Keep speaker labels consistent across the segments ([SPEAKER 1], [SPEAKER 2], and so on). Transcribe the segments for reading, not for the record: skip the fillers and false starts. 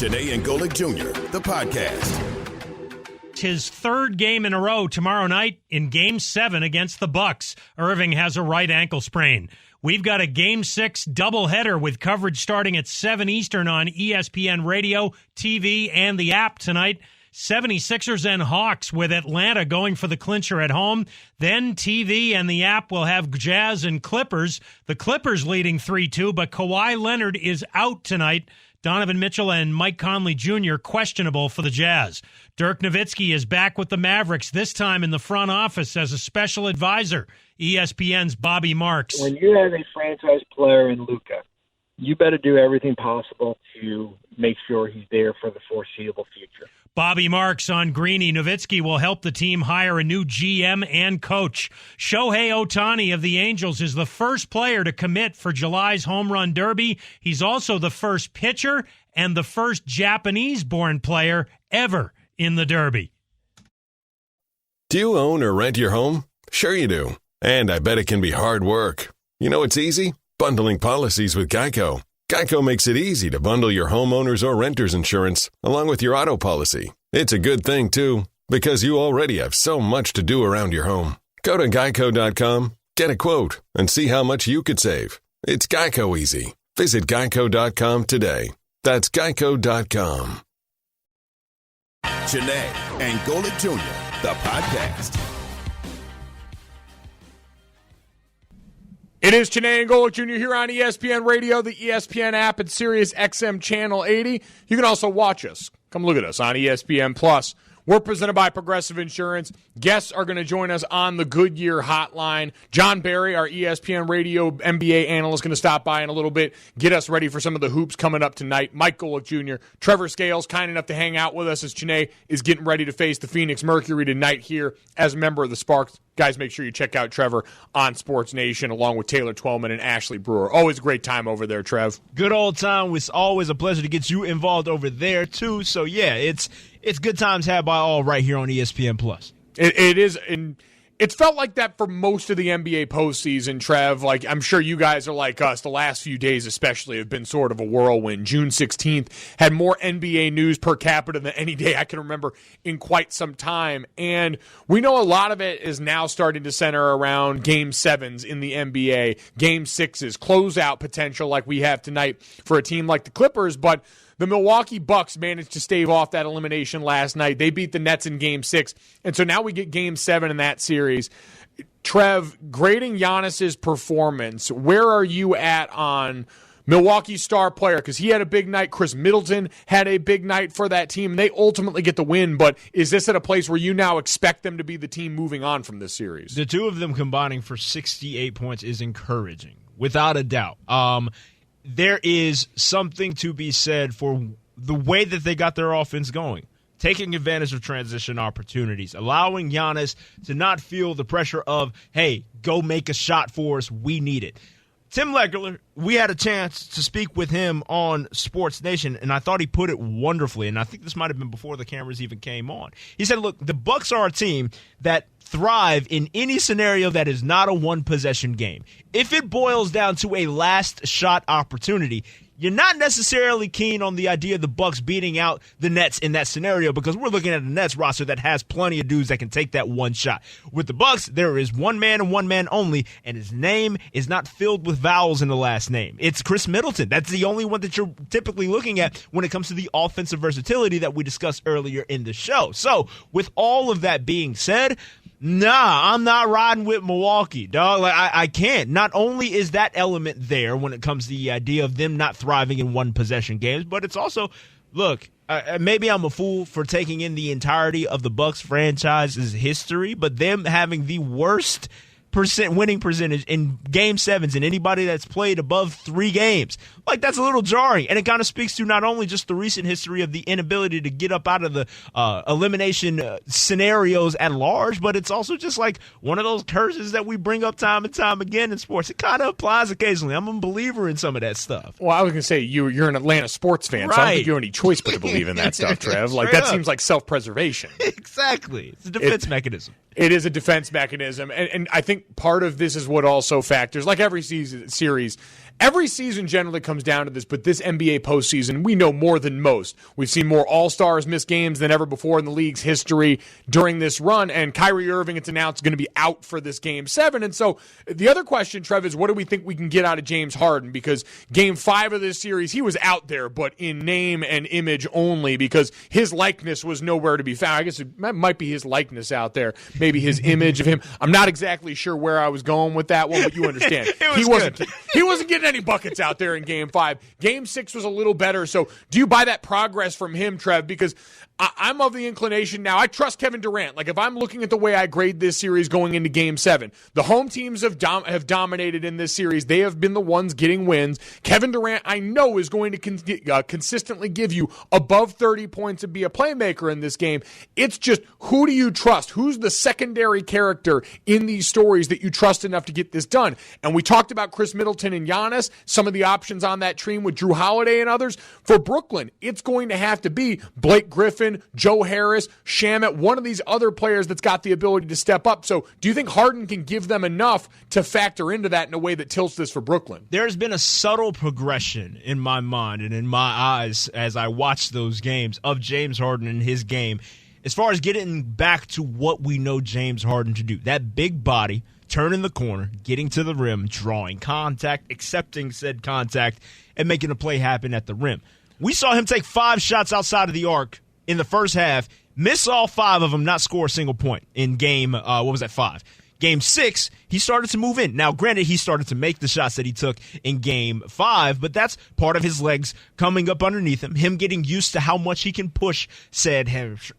[SPEAKER 1] Janae and Golick Jr., the podcast.
[SPEAKER 2] His third game in a row tomorrow night in Game 7 against the Bucks. Irving has a right ankle sprain. We've got a Game 6 doubleheader with coverage starting at 7 Eastern on ESPN Radio, TV, and the app tonight. 76ers and Hawks with Atlanta going for the clincher at home. Then TV and the app will have Jazz and Clippers. The Clippers leading 3-2, but Kawhi Leonard is out tonight. Donovan Mitchell and Mike Conley Jr. questionable for the Jazz. Dirk Nowitzki is back with the Mavericks, this time in the front office as a special advisor. ESPN's Bobby Marks.
[SPEAKER 3] When you have a franchise player in Luka, you better do everything possible to make sure he's there for the foreseeable future.
[SPEAKER 2] Bobby Marks on Greeny. Nowitzki will help the team hire a new GM and coach. Shohei Ohtani of the Angels is the first player to commit for July's Home Run Derby. He's also the first pitcher and the first Japanese-born player ever in the Derby.
[SPEAKER 4] Do you own or rent your home? Sure you do. And I bet it can be hard work. You know it's easy? Bundling policies with Geico. Geico makes it easy to bundle your homeowners or renters insurance along with your auto policy. It's a good thing, too, because you already have so much to do around your home. Go to geico.com, get a quote, and see how much you could save. It's Geico easy. Visit geico.com today. That's geico.com.
[SPEAKER 1] Janae and Golick Jr., the podcast.
[SPEAKER 5] It is Janae and Golick Jr. here on ESPN Radio, the ESPN app, and Sirius XM Channel 80. You can also watch us. Come look at us on ESPN+. We're presented by Progressive Insurance. Guests are going to join us on the Goodyear hotline. John Barry, our ESPN Radio NBA analyst, going to stop by in a little bit, get us ready for some of the hoops coming up tonight. Mike Golick Jr., Trevor Scales, kind enough to hang out with us as Janae is getting ready to face the Phoenix Mercury tonight here as a member of the Sparks. Guys, make sure you check out Trevor on Sports Nation along with Taylor Twellman and Ashley Brewer. Always a great time over there, Trev.
[SPEAKER 6] Good old time. It's always a pleasure to get you involved over there, too. So, yeah, it's good times had by all right here on ESPN+.
[SPEAKER 5] It is, and it's felt like that for most of the NBA postseason, Trev. Like, I'm sure you guys are like us. The last few days especially have been sort of a whirlwind. June 16th had more NBA news per capita than any day I can remember in quite some time. And we know a lot of it is now starting to center around Game 7s in the NBA, Game 6s, closeout potential like we have tonight for a team like the Clippers. But the Milwaukee Bucks managed to stave off that elimination last night. They beat the Nets in Game 6, and so now we get Game 7 in that series. Trev, grading Giannis's performance, where are you at on Milwaukee's star player? Because he had a big night. Chris Middleton had a big night for that team. They ultimately get the win, but is this at a place where you now expect them to be the team moving on from this series?
[SPEAKER 6] The two of them combining for 68 points is encouraging, without a doubt. There is something to be said for the way that they got their offense going, taking advantage of transition opportunities, allowing Giannis to not feel the pressure of, hey, go make a shot for us, we need it. Tim Legler, we had a chance to speak with him on Sports Nation, and I thought he put it wonderfully, and I think this might have been before the cameras even came on. He said, look, the Bucks are a team that thrive in any scenario that is not a one-possession game. If it boils down to a last-shot opportunity, you're not necessarily keen on the idea of the Bucks beating out the Nets in that scenario because we're looking at a Nets roster that has plenty of dudes that can take that one shot. With the Bucks, there is one man and one man only, and his name is not filled with vowels in the last name. It's Chris Middleton. That's the only one that you're typically looking at when it comes to the offensive versatility that we discussed earlier in the show. So, with all of that being said, nah, I'm not riding with Milwaukee, dog. Like I can't. Not only is that element there when it comes to the idea of them not thriving in one-possession games, but it's also, look, maybe I'm a fool for taking in the entirety of the Bucks franchise's history, but them having the worst winning percentage in Game 7s and anybody that's played above 3 games. Like, that's a little jarring. And it kind of speaks to not only just the recent history of the inability to get up out of the elimination scenarios at large, but it's also just like one of those curses that we bring up time and time again in sports. It kind of applies occasionally. I'm a believer in some of that stuff.
[SPEAKER 5] Well, I was going to say, you're an Atlanta sports fan,
[SPEAKER 6] right.
[SPEAKER 5] So I don't think you have any choice but to believe in that stuff, Trev. Like, that seems like self-preservation.
[SPEAKER 6] Exactly. It's a defense mechanism.
[SPEAKER 5] It is a defense mechanism, and I think part of this is what also factors, like every series, every season generally comes down to this, but this NBA postseason, we know more than most. We've seen more All-Stars miss games than ever before in the league's history during this run, and Kyrie Irving, it's announced, going to be out for this Game 7. And so the other question, Trev, is what do we think we can get out of James Harden? Because Game 5 of this series, he was out there, but in name and image only, because his likeness was nowhere to be found. I guess it might be his likeness out there, maybe his image of him. I'm not exactly sure where I was going with that one, but you understand. He wasn't getting any buckets out there in Game 5. Game 6 was a little better. So do you buy that progress from him, Trev? Because I'm of the inclination now. I trust Kevin Durant. Like, if I'm looking at the way I grade this series going into Game 7, the home teams have dominated in this series. They have been the ones getting wins. Kevin Durant, I know, is going to consistently give you above 30 points and be a playmaker in this game. It's just, who do you trust? Who's the secondary character in these stories that you trust enough to get this done? And we talked about Chris Middleton and Giannis, some of the options on that team with Drew Holiday and others. For Brooklyn, it's going to have to be Blake Griffin, Joe Harris, Shamet, one of these other players that's got the ability to step up. So do you think Harden can give them enough to factor into that in a way that tilts this for Brooklyn?
[SPEAKER 6] There's been a subtle progression in my mind and in my eyes as I watch those games of James Harden and his game as far as getting back to what we know James Harden to do. That big body, turning the corner, getting to the rim, drawing contact, accepting said contact, and making a play happen at the rim. We saw him take 5 shots outside of the arc in the first half, miss all 5 of them, not score a single point in game, 5? Game 6, he started to move in. Now, granted, he started to make the shots that he took in Game 5, but that's part of his legs coming up underneath him getting used to how much he can push said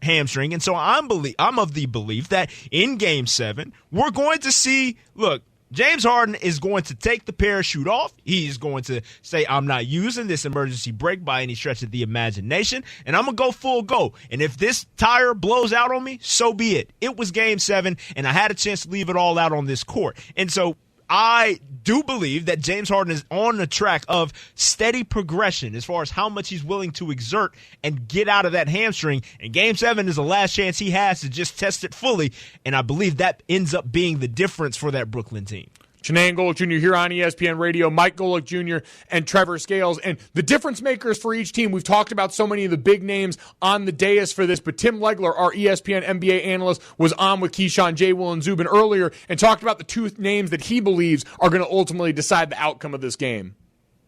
[SPEAKER 6] hamstring. And so I'm of the belief that in Game 7, we're going to see, look, James Harden is going to take the parachute off. He's going to say, I'm not using this emergency brake by any stretch of the imagination, and I'm going to go full go. And if this tire blows out on me, so be it. It was Game 7, and I had a chance to leave it all out on this court. And so I do believe that James Harden is on the track of steady progression as far as how much he's willing to exert and get out of that hamstring. And Game 7 is the last chance he has to just test it fully, and I believe that ends up being the difference for that Brooklyn team.
[SPEAKER 5] Shanann Golick Jr. here on ESPN Radio, Mike Golick Jr. and Trevor Scales. And the difference makers for each team, we've talked about so many of the big names on the dais for this, but Tim Legler, our ESPN NBA analyst, was on with Keyshawn, J. Will, and Zubin earlier and talked about the 2 names that he believes are going to ultimately decide the outcome of this game.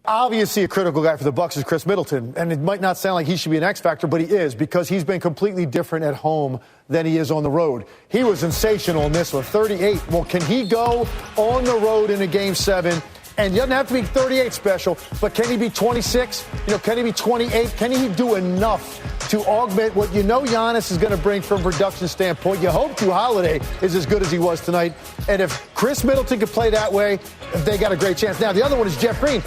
[SPEAKER 7] Obviously, a critical guy for the Bucks is Chris Middleton, and it might not sound like he should be an X factor, but he is, because he's been completely different at home than he is on the road. He was sensational in this one, 38. Well, can he go on the road in a Game 7? And he doesn't have to be 38 special, but can he be 26? Can he be 28? Can he do enough to augment what Giannis is going to bring from a production standpoint? You hope Drew Holiday is as good as he was tonight. And if Chris Middleton could play that way, they got a great chance. Now, the other one is Jeff Green.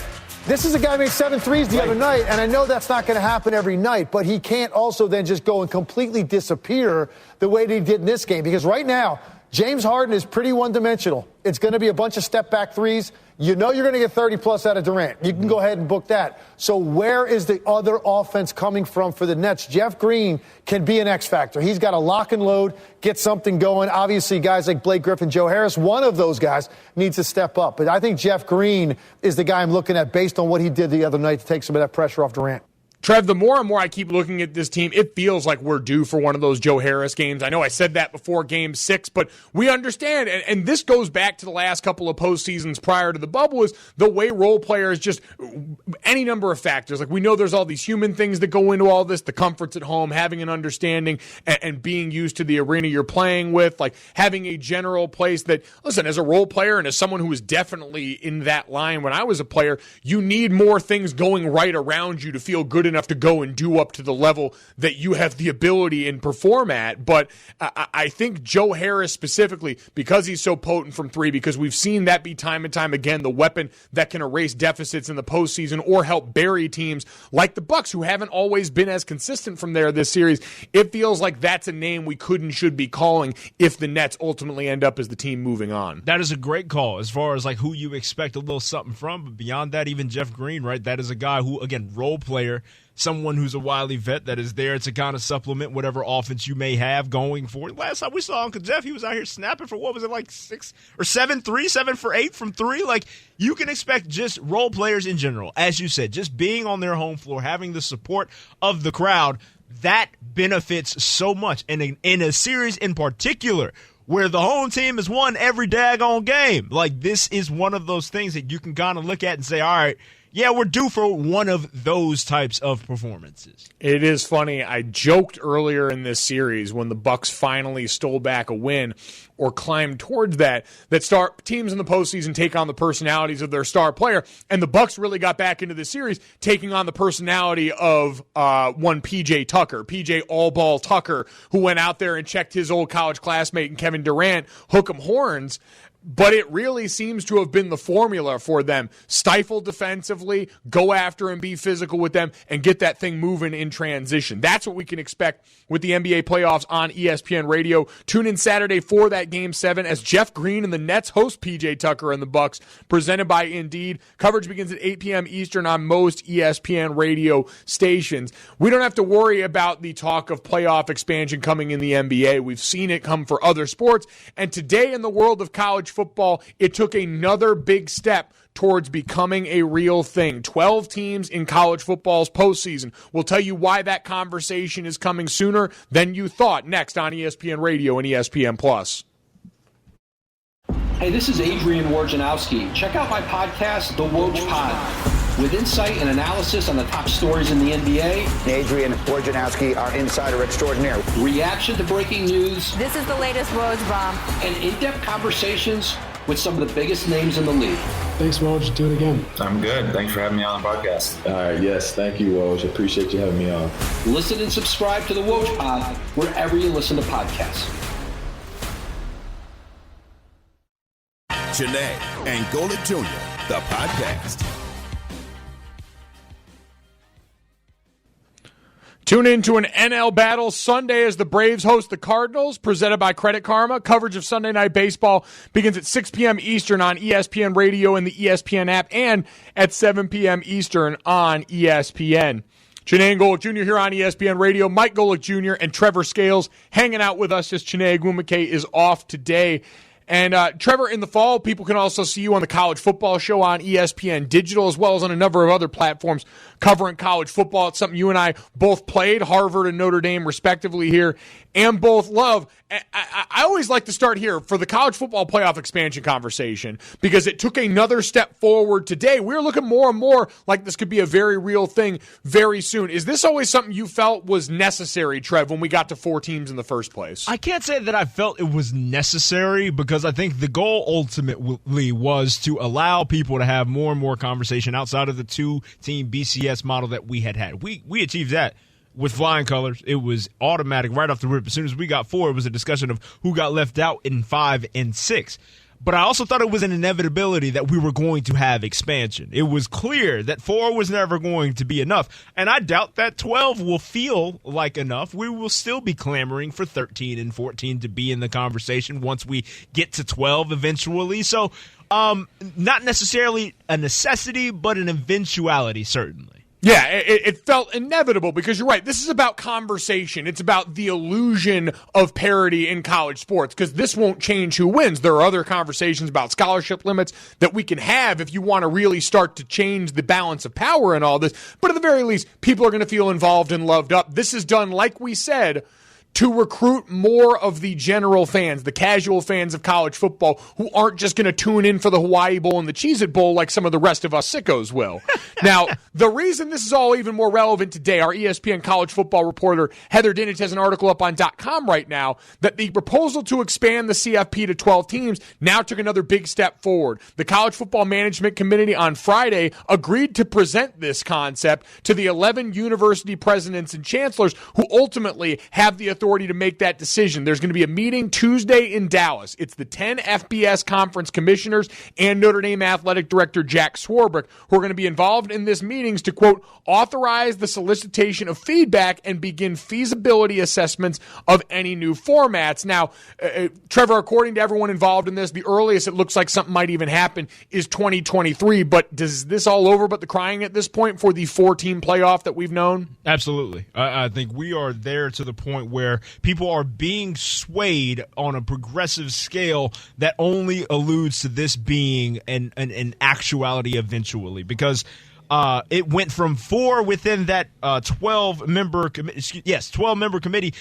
[SPEAKER 7] This is a guy who made 7 threes the other night, and I know that's not going to happen every night, but he can't also then just go and completely disappear the way that he did in this game. Because right now, James Harden is pretty one-dimensional. It's going to be a bunch of step-back threes. You know you're going to get 30-plus out of Durant. You can go ahead and book that. So where is the other offense coming from for the Nets? Jeff Green can be an X factor. He's got to lock and load, get something going. Obviously, guys like Blake Griffin, Joe Harris, one of those guys needs to step up. But I think Jeff Green is the guy I'm looking at based on what he did the other night to take some of that pressure off Durant.
[SPEAKER 5] Trev, the more and more I keep looking at this team, it feels like we're due for one of those Joe Harris games. I know I said that before Game 6, but we understand, and this goes back to the last couple of postseasons prior to the bubble, is the way role players just any number of factors. Like, we know there's all these human things that go into all this, the comforts at home, having an understanding and being used to the arena you're playing with, like having a general place that, listen, as a role player and as someone who was definitely in that line when I was a player, you need more things going right around you to feel good enough to go and do up to the level that you have the ability and perform at. But I think Joe Harris specifically, because he's so potent from 3, because we've seen that be time and time again the weapon that can erase deficits in the postseason or help bury teams like the Bucks, who haven't always been as consistent from there this series. It feels like that's a name we could and should be calling if the Nets ultimately end up as the team moving on.
[SPEAKER 6] That is a great call as far as like who you expect a little something from. But beyond that, even Jeff Green, right? That is a guy who, again, role player, someone who's a wily vet that is there to kind of supplement whatever offense you may have going forward. Last time we saw Uncle Jeff, he was out here snapping for, what was it, like 6 or 7 for 8 from 3? Like, you can expect just role players in general, as you said, just being on their home floor, having the support of the crowd, that benefits so much. And in a series in particular, where the home team has won every daggone game, like, this is one of those things that you can kind of look at and say, all right, yeah, we're due for one of those types of performances.
[SPEAKER 5] It is funny. I joked earlier in this series when the Bucs finally stole back a win or climbed towards that star teams in the postseason take on the personalities of their star player, and the Bucs really got back into the series taking on the personality of one PJ Tucker, PJ All Ball Tucker, who went out there and checked his old college classmate and Kevin Durant, hook 'em horns. But it really seems to have been the formula for them. Stifle defensively, go after and be physical with them, and get that thing moving in transition. That's what we can expect with the NBA playoffs on ESPN Radio. Tune in Saturday for that Game 7 as Jeff Green and the Nets host PJ Tucker and the Bucks, presented by Indeed. Coverage begins at 8 p.m. Eastern on most ESPN Radio stations. We don't have to worry about the talk of playoff expansion coming in the NBA. We've seen it come for other sports. And today in the world of college football, it took another big step towards becoming a real thing. 12 teams in college football's postseason. We'll tell you why that conversation is coming sooner than you thought, next on ESPN Radio and ESPN+.
[SPEAKER 8] Hey, this is Adrian Wojnarowski. Check out my podcast, The Woj Pod, with insight and analysis on the top stories in the NBA.
[SPEAKER 9] Adrian Wojnarowski, our insider extraordinaire.
[SPEAKER 8] Reaction to breaking news.
[SPEAKER 10] This is the latest Woj bomb.
[SPEAKER 8] And in-depth conversations with some of the biggest names in the league.
[SPEAKER 11] Thanks, Woj. Do it again.
[SPEAKER 12] I'm good. Thanks for having me on the podcast.
[SPEAKER 11] All right. Yes. Thank you, Woj. Appreciate you having me on.
[SPEAKER 8] Listen and subscribe to The Woj Pod wherever you listen to podcasts.
[SPEAKER 1] Janae and Golic Jr., the podcast.
[SPEAKER 5] Tune in to an NL battle Sunday as the Braves host the Cardinals, presented by Credit Karma. Coverage of Sunday Night Baseball begins at 6 p.m. Eastern on ESPN Radio and the ESPN app, and at 7 p.m. Eastern on ESPN. Janae and Golic Jr. here on ESPN Radio. Mike Golic Jr. and Trevor Scales hanging out with us as Chiney Ogwumike is off today. And Trevor, in the fall, people can also see you on the College Football Show on ESPN Digital, as well as on a number of other platforms covering college football. It's something you and I both played, Harvard and Notre Dame, respectively, here, and both love. I always like to start here for the college football playoff expansion conversation, because it took another step forward today. We're looking more and more like this could be a very real thing very soon. Is this always something you felt was necessary, Trev, when we got to 4 teams in the first place?
[SPEAKER 6] I can't say that I felt it was necessary, because I think the goal ultimately was to allow people to have more and more conversation outside of the 2-team BCS model that we had. We achieved that with flying colors. It was automatic right off the rip. As soon as we got 4, it was a discussion of who got left out in 5 and 6. But I also thought it was an inevitability that we were going to have expansion. It was clear that 4 was never going to be enough. And I doubt that 12 will feel like enough. We will still be clamoring for 13 and 14 to be in the conversation once we get to 12 eventually. So not necessarily a necessity, but an eventuality, certainly.
[SPEAKER 5] Yeah, it felt inevitable, because you're right. This is about conversation. It's about the illusion of parity in college sports, because this won't change who wins. There are other conversations about scholarship limits that we can have if you want to really start to change the balance of power and all this. But at the very least, people are going to feel involved and loved up. This is done, like we said, to recruit more of the general fans, the casual fans of college football, who aren't just going to tune in for the Hawaii Bowl and the Cheez-It Bowl like some of the rest of us sickos will. Now, the reason this is all even more relevant today, our ESPN college football reporter Heather Dinich has an article up on .com right now, that the proposal to expand the CFP to 12 teams now took another big step forward. The College Football Management Committee on Friday agreed to present this concept to the 11 university presidents and chancellors, who ultimately have the authority authority to make that decision. There's going to be a meeting Tuesday in Dallas. It's the 10 FBS conference commissioners and Notre Dame athletic director Jack Swarbrick who are going to be involved in this meetings to, quote, authorize the solicitation of feedback and begin feasibility assessments of any new formats. Now, Trevor, according to everyone involved in this, the earliest it looks like something might even happen is 2023. But does this all over but the crying at this point for the 4-team playoff that we've known?
[SPEAKER 6] Absolutely. I think we are there to the point where people are being swayed on a progressive scale that only alludes to this being an actuality eventually, because it went from 4 within that 12-member committee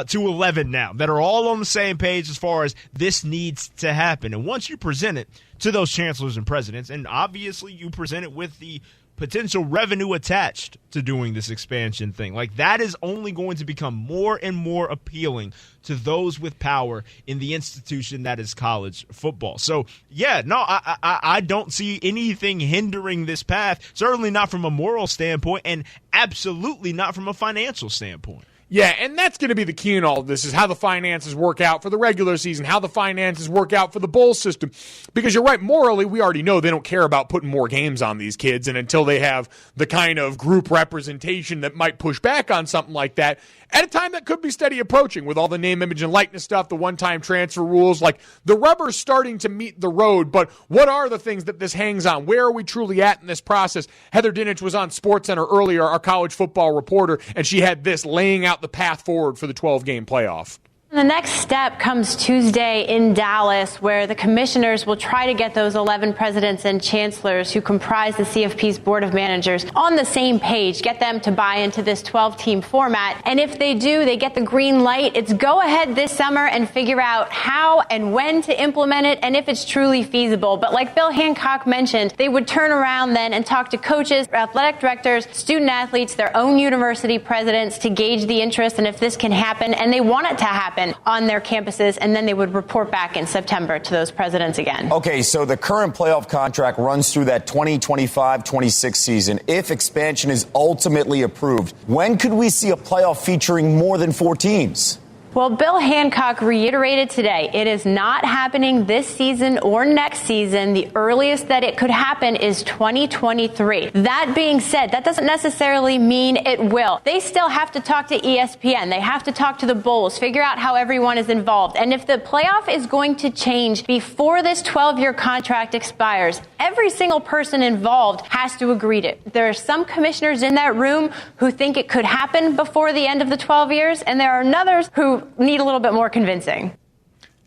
[SPEAKER 6] to 11 now that are all on the same page as far as this needs to happen. And once you present it to those chancellors and presidents, and obviously you present it with the potential revenue attached to doing this expansion thing, like that is only going to become more and more appealing to those with power in the institution that is college football. So, yeah, no, I don't see anything hindering this path, certainly not from a moral standpoint and absolutely not from a financial standpoint.
[SPEAKER 5] Yeah, and that's going to be the key in all of this, is how the finances work out for the regular season, how the finances work out for the bowl system. Because you're right, morally, we already know they don't care about putting more games on these kids, and until they have the kind of group representation that might push back on something like that, at a time that could be steady approaching with all the name, image, and likeness stuff, the one-time transfer rules, like the rubber's starting to meet the road, but what are the things that this hangs on? Where are we truly at in this process? Heather Dinich was on SportsCenter earlier, our college football reporter, and she had this laying out the path forward for the 12-game playoff.
[SPEAKER 10] The next step comes Tuesday in Dallas, where the commissioners will try to get those 11 presidents and chancellors who comprise the CFP's board of managers on the same page, get them to buy into this 12-team format. And if they do, they get the green light. It's go ahead this summer and figure out how and when to implement it and if it's truly feasible. But like Bill Hancock mentioned, they would turn around then and talk to coaches, athletic directors, student athletes, their own university presidents to gauge the interest and if this can happen. And they want it to happen on their campuses, and then they would report back in September to those presidents again.
[SPEAKER 13] Okay, so the current playoff contract runs through that 2025-26 season. If expansion is ultimately approved, when could we see a playoff featuring more than 4 teams?
[SPEAKER 10] Well, Bill Hancock reiterated today it is not happening this season or next season. The earliest that it could happen is 2023. That being said, that doesn't necessarily mean it will. They still have to talk to ESPN. They have to talk to the bowls, figure out how everyone is involved. And if the playoff is going to change before this 12-year contract expires, every single person involved has to agree to it. There are some commissioners in that room who think it could happen before the end of the 12 years, and there are others who need a little bit more convincing.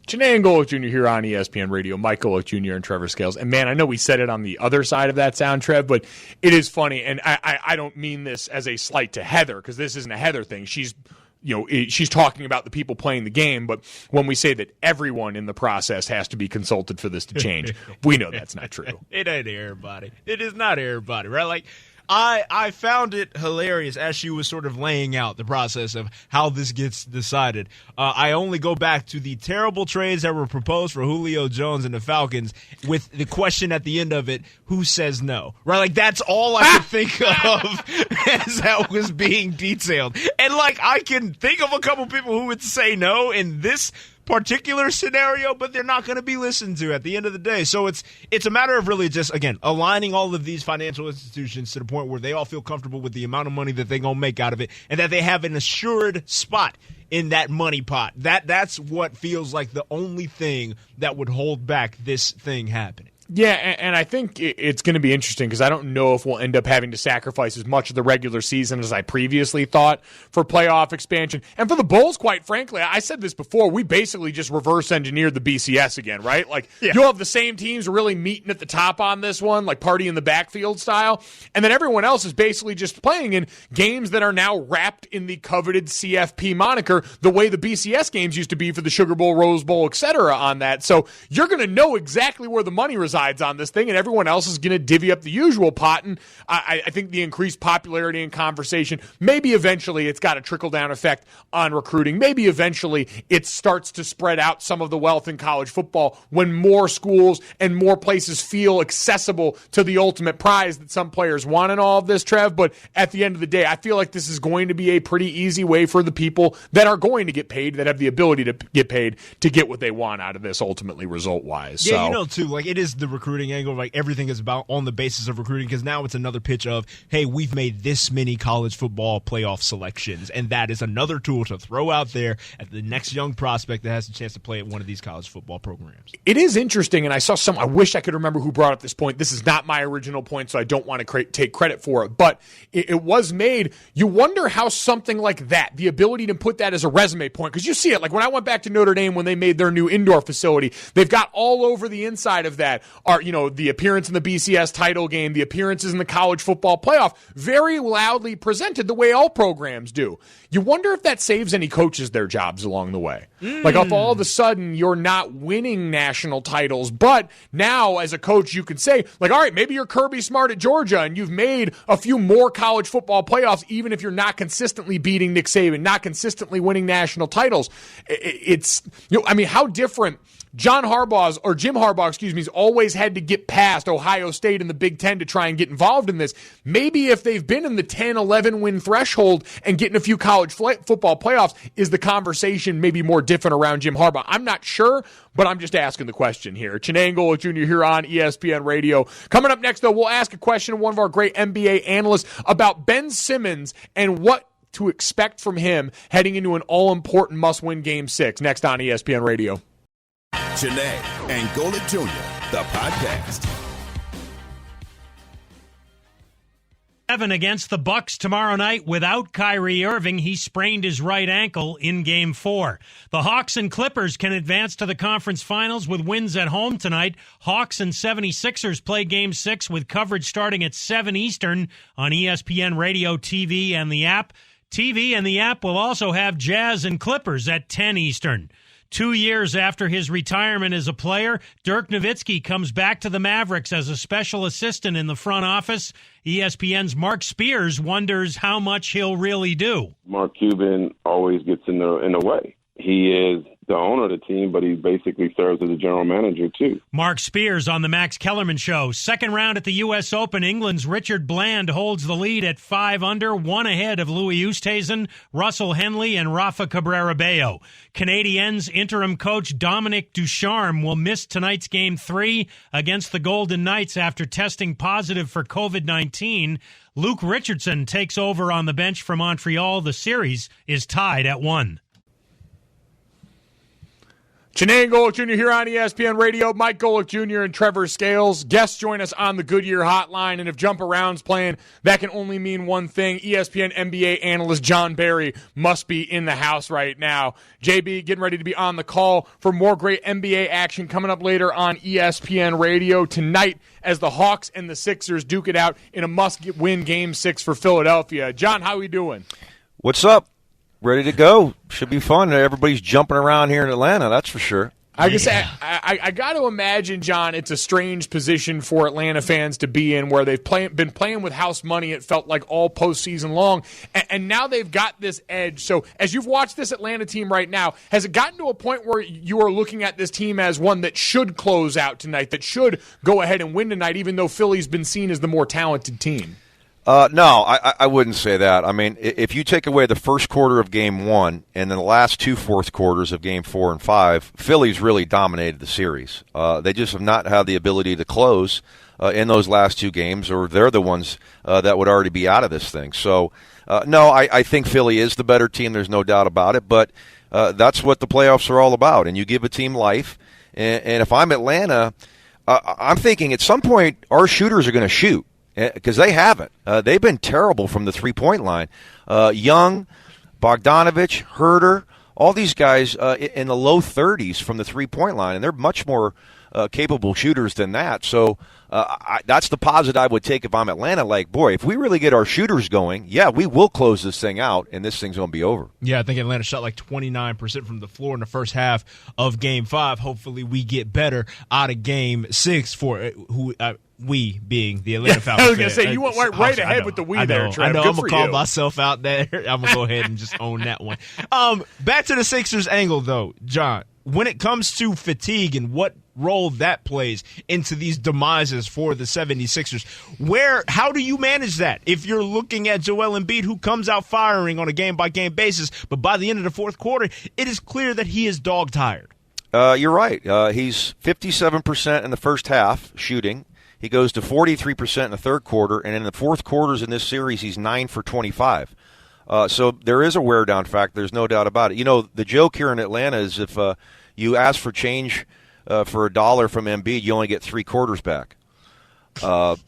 [SPEAKER 5] Janae Golick Jr. here on ESPN Radio, Mike Golick Jr. and Trevor Scales. And man, I know we said it on the other side of that sound, Trev, but it is funny, and I don't mean this as a slight to Heather, because this isn't a Heather thing. She's talking about the people playing the game, but when we say that everyone in the process has to be consulted for this to change, we know that's not true.
[SPEAKER 6] It ain't everybody. It is not everybody, right? Like, I found it hilarious as she was sort of laying out the process of how this gets decided. I only go back to the terrible trades that were proposed for Julio Jones and the Falcons with the question at the end of it, who says no? Right? Like, that's all I could think of as that was being detailed. And, like, I can think of a couple people who would say no in this particular scenario, but they're not going to be listened to at the end of the day. So it's a matter of really just, again, aligning all of these financial institutions to the point where they all feel comfortable with the amount of money that they're going to make out of it and that they have an assured spot in that money pot. That's what feels like the only thing that would hold back this thing happening.
[SPEAKER 5] Yeah, and I think it's going to be interesting because I don't know if we'll end up having to sacrifice as much of the regular season as I previously thought for playoff expansion. And for the Bulls, quite frankly, I said this before, we basically just reverse engineered the BCS again, right? Like, you'll have the same teams really meeting at the top on this one, like party in the backfield style, and then everyone else is basically just playing in games that are now wrapped in the coveted CFP moniker, the way the BCS games used to be for the Sugar Bowl, Rose Bowl, etc. on that. So you're going to know exactly where the money resides resides on this thing, and everyone else is going to divvy up the usual pot. And I think the increased popularity and conversation, maybe eventually it's got a trickle-down effect on recruiting. Maybe eventually it starts to spread out some of the wealth in college football when more schools and more places feel accessible to the ultimate prize that some players want in all of this, Trev. But at the end of the day, I feel like this is going to be a pretty easy way for the people that are going to get paid, that have the ability to get paid, to get what they want out of this ultimately result-wise.
[SPEAKER 6] Yeah, too, like it is the recruiting angle. Like everything is about on the basis of recruiting, because now it's another pitch of, hey, we've made this many college football playoff selections, and that is another tool to throw out there at the next young prospect that has a chance to play at one of these college football programs.
[SPEAKER 5] It is interesting, and I wish I could remember who brought up this point. This is not my original point, so I don't want to take credit for it, but it was made. You wonder how something like that, the ability to put that as a resume point, because you see it, like when I went back to Notre Dame when they made their new indoor facility, they've got all over the inside of that are, the appearance in the BCS title game, the appearances in the college football playoff, very loudly presented the way all programs do. You wonder if that saves any coaches their jobs along the way. Like if all of a sudden you're not winning national titles, but now as a coach you can say, like, all right, maybe you're Kirby Smart at Georgia and you've made a few more college football playoffs, even if you're not consistently beating Nick Saban, not consistently winning national titles. It's, how different Jim Harbaugh, has always had to get past Ohio State in the Big Ten to try and get involved in this. Maybe if they've been in the 10, 11 win threshold and getting a few college football playoffs, is the conversation maybe more different around Jim Harbaugh? I'm not sure, but I'm just asking the question here. Chenango Golick Jr. here on ESPN Radio. Coming up next, though, we'll ask a question of one of our great NBA analysts about Ben Simmons and what to expect from him heading into an all-important must-win Game 6. Next on ESPN Radio.
[SPEAKER 1] Janae and Golick Jr., the podcast.
[SPEAKER 2] 7 against the Bucks tomorrow night without Kyrie Irving. He sprained his right ankle in Game 4. The Hawks and Clippers can advance to the conference finals with wins at home tonight. Hawks and 76ers play Game 6 with coverage starting at 7 Eastern on ESPN Radio, TV, and the app. TV and the app will also have Jazz and Clippers at 10 Eastern. 2 years after his retirement as a player, Dirk Nowitzki comes back to the Mavericks as a special assistant in the front office. ESPN's Mark Spears wonders how much he'll really do.
[SPEAKER 14] Mark Cuban always gets in the way. He is the owner of the team, but he basically serves as a general manager, too.
[SPEAKER 2] Mark Spears on the Max Kellerman Show. Second round at the U.S. Open, England's Richard Bland holds the lead at 5 under, 1 ahead of Louis Oosthuizen, Russell Henley, and Rafa Cabrera-Bello. Canadiens interim coach Dominic Ducharme will miss tonight's Game 3 against the Golden Knights after testing positive for COVID-19. Luke Richardson takes over on the bench for Montreal. The series is tied at 1.
[SPEAKER 5] Chenango Golick Jr. here on ESPN Radio. Mike Golick Jr. and Trevor Scales. Guests join us on the Goodyear Hotline, and if Jump Around's playing, that can only mean one thing. ESPN NBA analyst John Barry must be in the house right now. JB getting ready to be on the call for more great NBA action coming up later on ESPN Radio tonight as the Hawks and the Sixers duke it out in a must-win Game 6 for Philadelphia. John, how are we doing?
[SPEAKER 15] What's up? Ready to go. Should be fun. Everybody's jumping around here in Atlanta, that's for sure.
[SPEAKER 5] I guess I got to imagine, John, it's a strange position for Atlanta fans to be in where they've been playing with house money, it felt like, all postseason long, and now they've got this edge. So as you've watched this Atlanta team right now, has it gotten to a point where you are looking at this team as one that should close out tonight, that should go ahead and win tonight, even though Philly's been seen as the more talented team?
[SPEAKER 15] No, I wouldn't say that. I mean, if you take away the first quarter of Game 1 and then the last 2 fourth quarters of Game 4 and 5, Philly's really dominated the series. They just have not had the ability to close in those last 2 games, or they're the ones that would already be out of this thing. So, no, I think Philly is the better team. There's no doubt about it. But that's what the playoffs are all about. And you give a team life. And if I'm Atlanta, I'm thinking at some point our shooters are going to shoot. Because they haven't. They've been terrible from the three-point line. Young, Bogdanovich, Herter, all these guys in the low 30s from the three-point line, and they're much more capable shooters than that. So that's the positive I would take if I'm Atlanta. Like, boy, if we really get our shooters going, yeah, we will close this thing out, and this thing's going to be over.
[SPEAKER 6] Yeah, I think Atlanta shot like 29% from the floor in the first half of Game 5. Hopefully we get better out of Game 6 for we being the Atlanta Falcons.
[SPEAKER 5] I was going to say, you went right ahead with the we there, Trev.
[SPEAKER 6] I know.
[SPEAKER 5] Good
[SPEAKER 6] I'm going to call myself out there. I'm going to go ahead and just own that one. Back to the Sixers angle, though, John. When it comes to fatigue and what role that plays into these demises for the 76ers, how do you manage that if you're looking at Joel Embiid, who comes out firing on a game-by-game basis, but by the end of the fourth quarter, it is clear that he is dog-tired?
[SPEAKER 15] You're right. He's 57% in the first half shooting. He goes to 43% in the third quarter, and in the fourth quarters in this series, he's 9 for 25. So there is a wear-down factor. There's no doubt about it. You know, the joke here in Atlanta is if you ask for change for $1 from Embiid, you only get 3 quarters back. That's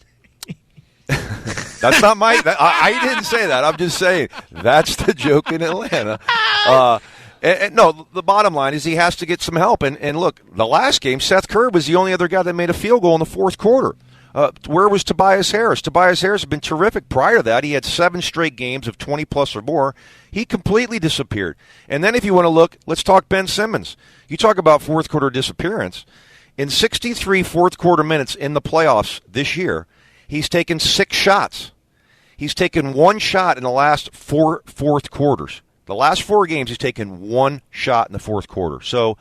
[SPEAKER 15] not I didn't say that. I'm just saying that's the joke in Atlanta. No, the bottom line is he has to get some help. And look, the last game, Seth Curry was the only other guy that made a field goal in the fourth quarter. Where was Tobias Harris? Tobias Harris had been terrific prior to that. He had 7 straight games of 20-plus or more. He completely disappeared. And then if you want to look, let's talk Ben Simmons. You talk about fourth-quarter disappearance. In 63 fourth-quarter minutes in the playoffs this year, he's taken 6 shots. He's taken 1 shot in the last 4 fourth quarters. The last 4 games, he's taken 1 shot in the fourth quarter. So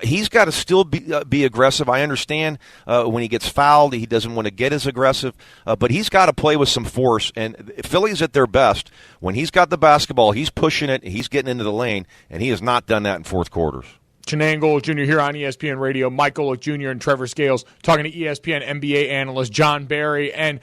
[SPEAKER 15] he's got to still be aggressive. I understand when he gets fouled, he doesn't want to get as aggressive, but he's got to play with some force. And Philly's at their best. When he's got the basketball, he's pushing it, he's getting into the lane, and he has not done that in fourth quarters.
[SPEAKER 5] Chenango Golick Jr. here on ESPN Radio. Mike Golick Jr. and Trevor Scales talking to ESPN NBA analyst John Barry. And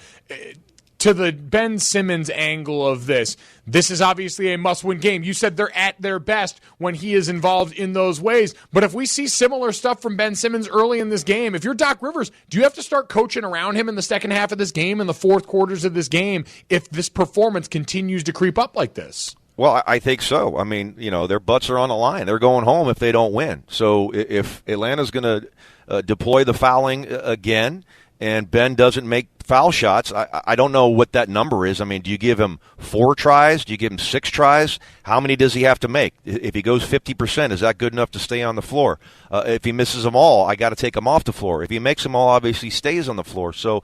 [SPEAKER 5] to the Ben Simmons angle of this is obviously a must-win game. You said they're at their best when he is involved in those ways. But if we see similar stuff from Ben Simmons early in this game, if you're Doc Rivers, do you have to start coaching around him in the second half of this game, in the fourth quarters of this game, if this performance continues to creep up like this?
[SPEAKER 15] Well, I think so. I mean, you know, their butts are on the line. They're going home if they don't win. So if Atlanta's going to deploy the fouling again and Ben doesn't make foul shots, I don't know what that number is. I mean, do you give him 4 tries? Do you give him 6 tries? How many does he have to make? If he goes 50%, is that good enough to stay on the floor? If he misses them all, I got to take him off the floor. If he makes them all, obviously stays on the floor. So,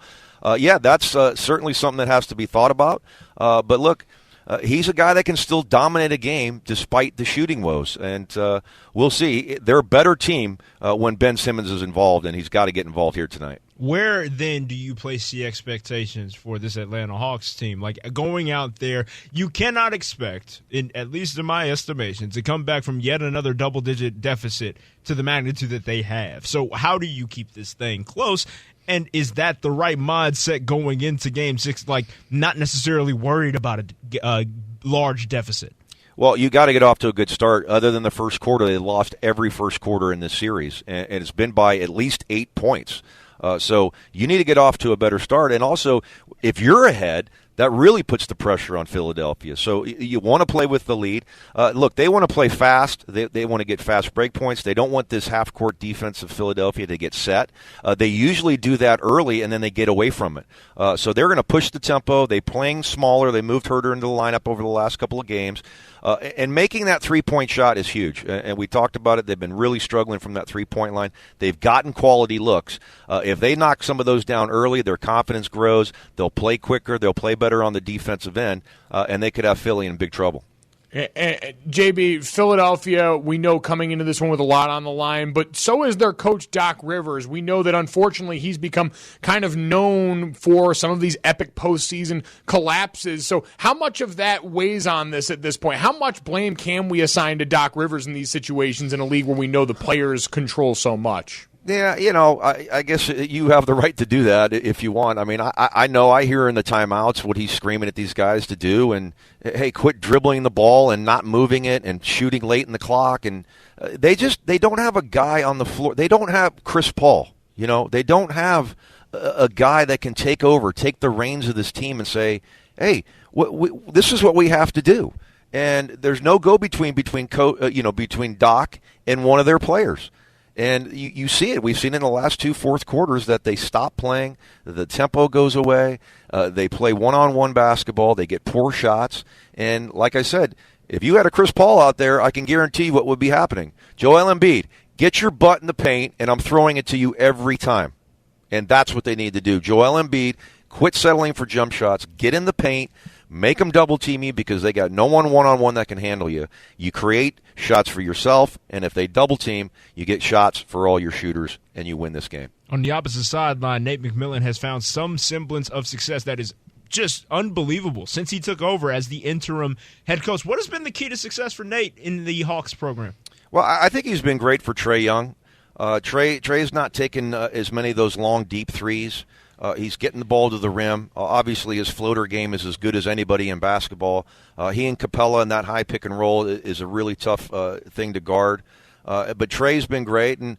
[SPEAKER 15] yeah, that's certainly something that has to be thought about. But look, he's a guy that can still dominate a game despite the shooting woes. And we'll see. They're a better team when Ben Simmons is involved, and he's got to get involved here tonight.
[SPEAKER 6] Where then do you place the expectations for this Atlanta Hawks team? Like, going out there, you cannot expect, at least in my estimation, to come back from yet another double-digit deficit to the magnitude that they have. So how do you keep this thing close? And is that the right mindset going into Game 6, like not necessarily worried about a large deficit?
[SPEAKER 15] Well, you got to get off to a good start. Other than the first quarter, they lost every first quarter in this series, and it's been by at least 8 points. So you need to get off to a better start. And also, if you're ahead, that really puts the pressure on Philadelphia. So you want to play with the lead. Look, they want to play fast. They want to get fast break points. They don't want this half-court defense of Philadelphia to get set. They usually do that early, and then they get away from it. So they're going to push the tempo. They're playing smaller. They moved Herter into the lineup over the last couple of games. And making that three-point shot is huge. And we talked about it. They've been really struggling from that three-point line. They've gotten quality looks. If they knock some of those down early, their confidence grows. They'll play quicker. They'll play better on the defensive end. And they could have Philly in big trouble.
[SPEAKER 5] JB, Philadelphia, we know coming into this one with a lot on the line, but so is their coach, Doc Rivers. We know that, unfortunately, he's become kind of known for some of these epic postseason collapses. So how much of that weighs on this at this point? How much blame can we assign to Doc Rivers in these situations in a league where we know the players control so much?
[SPEAKER 15] Yeah, you know, I guess you have the right to do that if you want. I mean, I know I hear in the timeouts what he's screaming at these guys to do, and, hey, quit dribbling the ball and not moving it and shooting late in the clock. And they don't have a guy on the floor. They don't have Chris Paul, you know. They don't have a guy that can take over, take the reins of this team and say, hey, this is what we have to do. And there's no go-between between Doc and one of their players. And you see it. We've seen in the last 2 fourth quarters that they stop playing. The tempo goes away. They play one-on-one basketball. They get poor shots. And like I said, if you had a Chris Paul out there, I can guarantee what would be happening. Joel Embiid, get your butt in the paint, and I'm throwing it to you every time. And that's what they need to do. Joel Embiid, quit settling for jump shots. Get in the paint. Make them double-team you because they got no one-on-one that can handle you. You create shots for yourself, and if they double-team, you get shots for all your shooters, and you win this game.
[SPEAKER 6] On the opposite sideline, Nate McMillan has found some semblance of success that is just unbelievable since he took over as the interim head coach. What has been the key to success for Nate in the Hawks program?
[SPEAKER 15] Well, I think he's been great for Trae Young. Trae's not taken as many of those long, deep threes. He's getting the ball to the rim. Obviously, his floater game is as good as anybody in basketball. He and Capella in that high pick and roll is a really tough thing to guard. But Trae's been great. And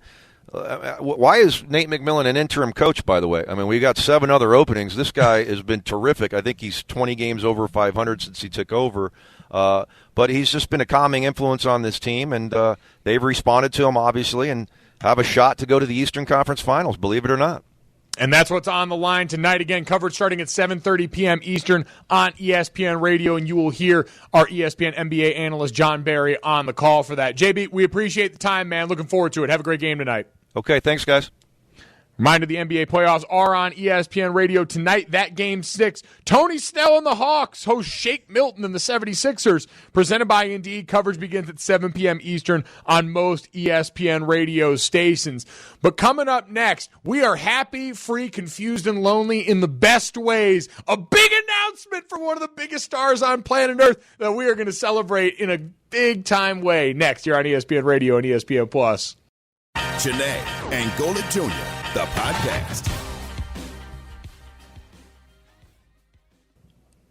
[SPEAKER 15] why is Nate McMillan an interim coach, by the way? I mean, we got 7 other openings. This guy has been terrific. I think he's 20 games over 500 since he took over. But he's just been a calming influence on this team, and they've responded to him, obviously, and have a shot to go to the Eastern Conference Finals, believe it or not.
[SPEAKER 5] And that's what's on the line tonight. Again, coverage starting at 7:30 p.m. Eastern on ESPN Radio, and you will hear our ESPN NBA analyst John Barry on the call for that. JB, we appreciate the time, man. Looking forward to it. Have a great game tonight.
[SPEAKER 15] Okay, thanks, guys.
[SPEAKER 5] Reminder, the NBA playoffs are on ESPN Radio tonight. That Game 6, Tony Snell and the Hawks host Shake Milton and the 76ers. Presented by Indeed. Coverage begins at 7 p.m. Eastern on most ESPN Radio stations. But coming up next, we are happy, free, confused, and lonely in the best ways. A big announcement from one of the biggest stars on planet Earth that we are going to celebrate in a big-time way next here on ESPN Radio and ESPN Plus.
[SPEAKER 1] Janae and Golic Jr., the podcast.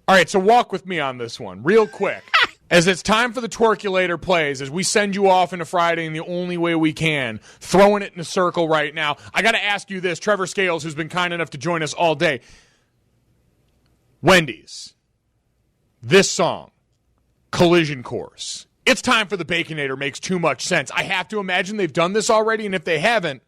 [SPEAKER 5] All right, so walk with me on this one real quick. As it's time for the Twerkulator plays, as we send you off into Friday in the only way we can, throwing it in a circle right now, I got to ask you this. Trevor Scales, who's been kind enough to join us all day. Wendy's, this song, Collision Course. It's time for the Baconator makes too much sense. I have to imagine they've done this already, and if they haven't,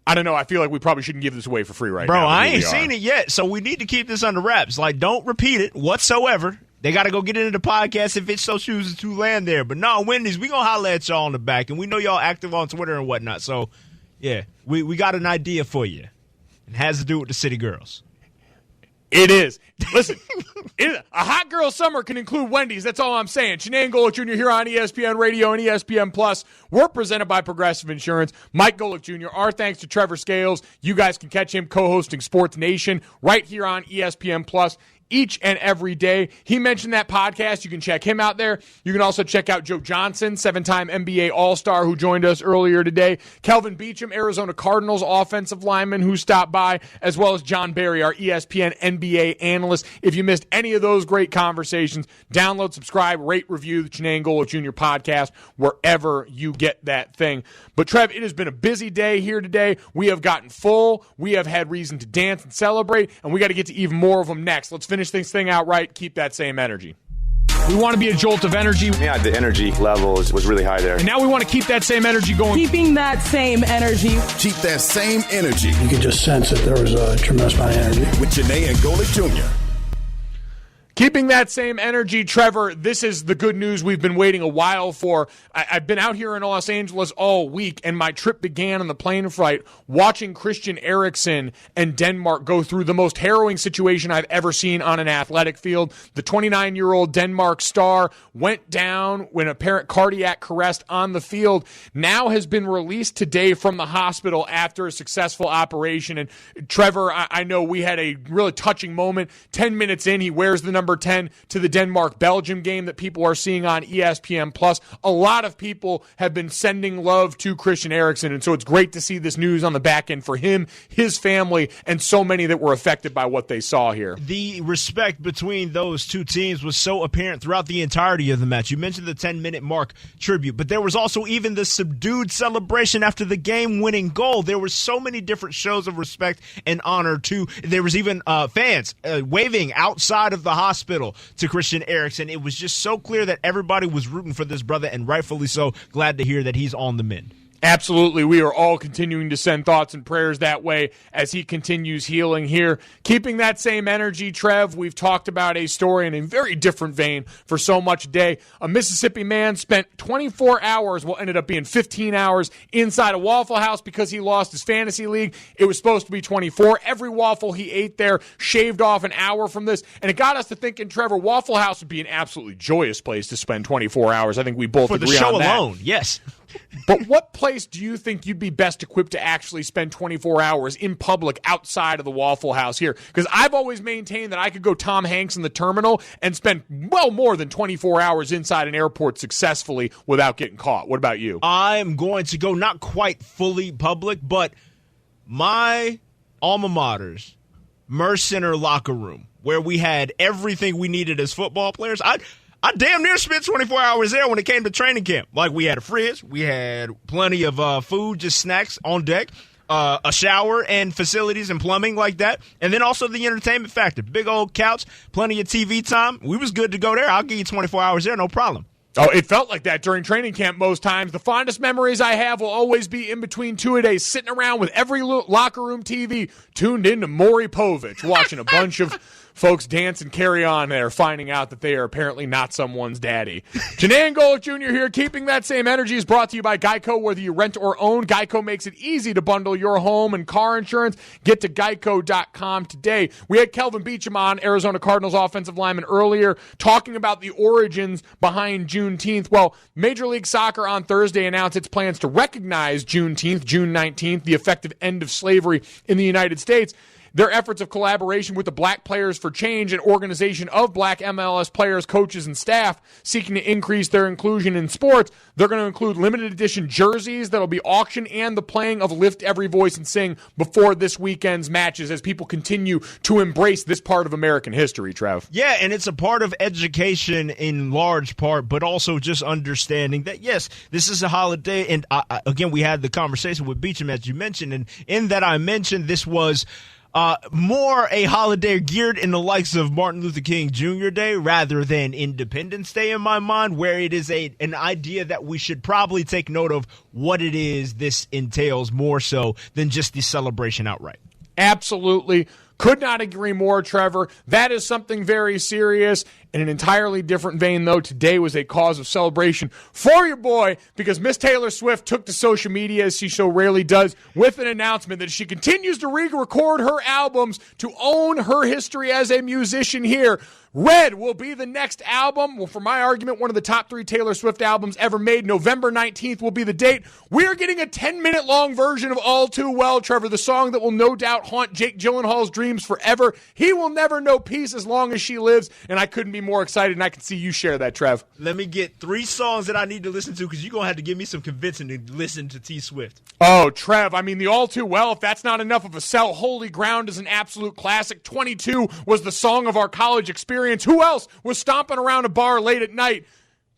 [SPEAKER 5] I don't know. I feel like we probably shouldn't give this away for free right now.
[SPEAKER 6] Bro, I ain't seen it yet, so we need to keep this under wraps. Like, don't repeat it whatsoever. They got to go get into the podcast if it so chooses to land there. But no, Wendy's, we going to holler at y'all on the back, and we know y'all active on Twitter and whatnot. So, yeah, we got an idea for you. It has to do with the City Girls.
[SPEAKER 5] It is. Listen, a hot girl summer can include Wendy's. That's all I'm saying. Janae and Golic Jr. here on ESPN Radio and ESPN Plus. We're presented by Progressive Insurance. Mike Golic Jr. Our thanks to Trevor Scales. You guys can catch him co-hosting Sports Nation right here on ESPN Plus each and every day. He mentioned that podcast. You can check him out there. You can also check out Joe Johnson, 7-time NBA All-Star, who joined us earlier today. Kelvin Beachum, Arizona Cardinals offensive lineman, who stopped by, as well as John Barry, our ESPN NBA analyst. If you missed any of those great conversations, download, subscribe, rate, review the Janae and Golic Jr. podcast wherever you get that thing. But, Trev, it has been a busy day here today. We have gotten full. We have had reason to dance and celebrate, and we got to get to even more of them next. Let's finish this thing out right. Keep that same energy. We want to be a jolt of energy.
[SPEAKER 11] Yeah, the energy level was really high there.
[SPEAKER 5] And now we want to keep that same energy going.
[SPEAKER 16] Keeping that same energy.
[SPEAKER 1] Keep that same energy.
[SPEAKER 17] You could just sense that there was a tremendous amount of energy.
[SPEAKER 1] With Janae and Golic Jr.
[SPEAKER 5] Keeping that same energy, Trevor, this is the good news we've been waiting a while for. I've been out here in Los Angeles all week, and my trip began on the plane flight watching Christian Eriksen and Denmark go through the most harrowing situation I've ever seen on an athletic field. The 29-year-old Denmark star went down when apparent cardiac arrest on the field, now has been released today from the hospital after a successful operation. And Trevor, I know we had a really touching moment. 10 minutes in, he wears the number 10 to the Denmark-Belgium game that people are seeing on ESPN+. A lot of people have been sending love to Christian Eriksen, and so it's great to see this news on the back end for him, his family, and so many that were affected by what they saw here.
[SPEAKER 6] The respect between those two teams was so apparent throughout the entirety of the match. You mentioned the 10-minute mark tribute, but there was also even the subdued celebration after the game-winning goal. There were so many different shows of respect and honor, too. There was even fans waving outside of the hospital to Christian Eriksen. It was just so clear that everybody was rooting for this brother, and rightfully so. Glad to hear that he's on the mend.
[SPEAKER 5] Absolutely. We are all continuing to send thoughts and prayers that way as he continues healing here. Keeping that same energy, Trev, we've talked about a story in a very different vein for so much today. A Mississippi man spent 24 hours, well, ended up being 15 hours inside a Waffle House because he lost his fantasy league. It was supposed to be 24. Every waffle he ate there shaved off an hour from this. And it got us to thinking, Trevor, Waffle House would be an absolutely joyous place to spend 24 hours. I think we both agree on that.
[SPEAKER 6] For the show alone, yes.
[SPEAKER 5] But what place do you think you'd be best equipped to actually spend 24 hours in public outside of the Waffle House here? Because I've always maintained that I could go Tom Hanks in the terminal and spend well more than 24 hours inside an airport successfully without getting caught. What about you?
[SPEAKER 6] I'm going to go not quite fully public, but my alma mater's Merce Center locker room, where we had everything we needed as football players. I damn near spent 24 hours there when it came to training camp. Like, we had a fridge, we had plenty of food, just snacks on deck, a shower and facilities and plumbing like that, and then also the entertainment factor. Big old couch, plenty of TV time. We was good to go there. I'll give you 24 hours there, no problem.
[SPEAKER 5] Oh, it felt like that during training camp most times. The fondest memories I have will always be in between two-a-days, sitting around with every locker room TV tuned in to Maury Povich, watching a bunch of folks dance and carry on there, finding out that they are apparently not someone's daddy. Janae and Golick Jr. here. Keeping that same energy is brought to you by Geico. Whether you rent or own, Geico makes it easy to bundle your home and car insurance. Get to geico.com today. We had Kelvin Beachum on, Arizona Cardinals offensive lineman, earlier, talking about the origins behind Juneteenth. Well, Major League Soccer on Thursday announced its plans to recognize Juneteenth, June 19th, the effective end of slavery in the United States. Their efforts of collaboration with the Black Players for Change, an organization of black MLS players, coaches, and staff seeking to increase their inclusion in sports. They're going to include limited edition jerseys that'll be auctioned and the playing of Lift Every Voice and Sing before this weekend's matches as people continue to embrace this part of American history, Trev.
[SPEAKER 6] Yeah, and it's a part of education in large part, but also just understanding that, yes, this is a holiday. And again, we had the conversation with Beachum, as you mentioned, and in that I mentioned this was more a holiday geared in the likes of Martin Luther King Jr. Day rather than Independence Day in my mind, where it is an idea that we should probably take note of what it is this entails more so than just the celebration outright.
[SPEAKER 5] Absolutely. Could not agree more, Trevor. That is something very serious. In an entirely different vein, though, today was a cause of celebration for your boy because Miss Taylor Swift took to social media, as she so rarely does, with an announcement that she continues to re-record her albums to own her history as a musician here. Red will be the next album. Well, for my argument, one of the top 3 Taylor Swift albums ever made. November 19th will be the date. We are getting a 10-minute long version of All Too Well, Trevor, the song that will no doubt haunt Jake Gyllenhaal's dreams forever. He will never know peace as long as she lives, and I couldn't be more excited, and I can see you share that, Trev.
[SPEAKER 6] Let me get 3 songs that I need to listen to because you're going to have to give me some convincing to listen to T Swift.
[SPEAKER 5] Oh, Trev, I mean, the All Too Well, if that's not enough of a sell, Holy Ground is an absolute classic. 22 was the song of our college experience. Who else was stomping around a bar late at night?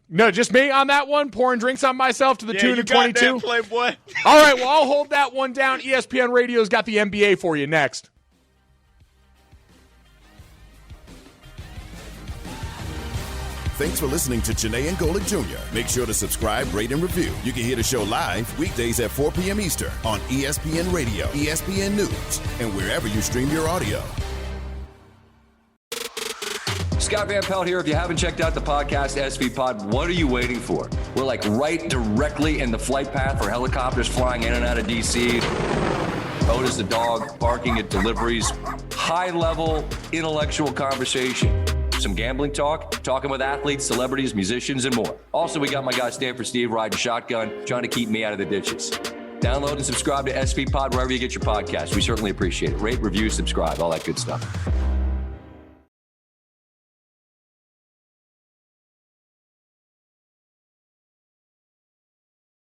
[SPEAKER 5] No, just me on that one, pouring drinks on myself to the tune of 22.
[SPEAKER 6] Yeah, Playboy.
[SPEAKER 5] All right, well, I'll hold that one down. ESPN Radio's got the NBA for you next.
[SPEAKER 1] Thanks for listening to Janae and Golick Jr. Make sure to subscribe, rate, and review. You can hear the show live weekdays at 4 p.m. Eastern on ESPN Radio, ESPN News, and wherever you stream your audio.
[SPEAKER 18] Scott Van Pelt here. If you haven't checked out the podcast SV Pod, what are you waiting for? We're like right directly in the flight path for helicopters flying in and out of D.C. Otis the dog barking at deliveries. High-level intellectual conversation. Some gambling talk, talking with athletes, celebrities, musicians, and more. Also, we got my guy Stanford Steve riding shotgun, trying to keep me out of the ditches. Download and subscribe to SV Pod wherever you get your podcasts. We certainly appreciate it. Rate, review, subscribe, all that good stuff.